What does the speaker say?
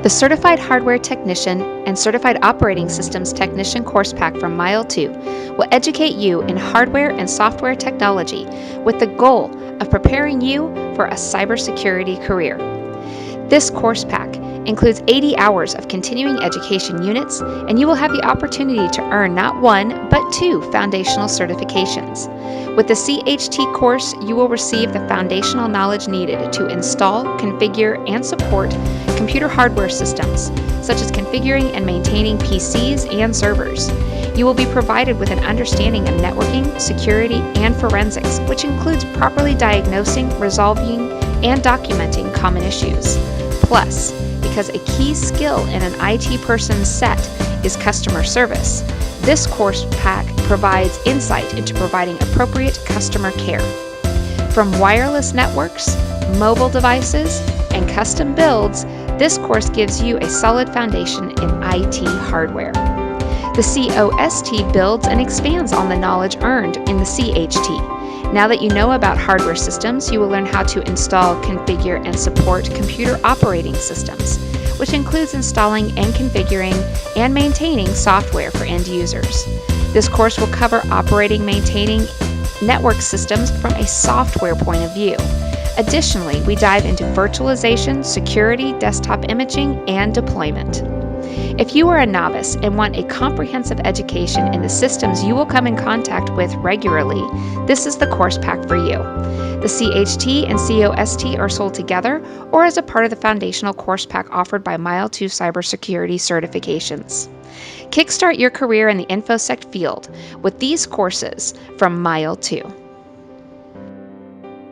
The Certified Hardware Technician and Certified Operating Systems Technician course pack from Mile 2 will educate you in hardware and software technology with the goal of preparing you for a cybersecurity career. This course pack includes 80 hours of continuing education units, and you will have the opportunity to earn not one, but 2 foundational certifications. With the CHT course, you will receive the foundational knowledge needed to install, configure, and support computer hardware systems, such as configuring and maintaining PCs and servers. You will be provided with an understanding of networking, security, and forensics, which includes properly diagnosing, resolving, and documenting common issues. Plus, because a key skill in an IT person's set is customer service, this course pack provides insight into providing appropriate customer care. From wireless networks, mobile devices, and custom builds, this course gives you a solid foundation in IT hardware. The COST builds and expands on the knowledge earned in the CHT. Now that you know about hardware systems, you will learn how to install, configure, and support computer operating systems, which includes installing and configuring and maintaining software for end users. This course will cover operating, maintaining network systems from a software point of view. Additionally, we dive into virtualization, security, desktop imaging, and deployment. If you are a novice and want a comprehensive education in the systems you will come in contact with regularly, this is the course pack for you. The CHT and COST are sold together or as a part of the foundational course pack offered by Mile 2 Cybersecurity Certifications. Kickstart your career in the InfoSec field with these courses from Mile 2.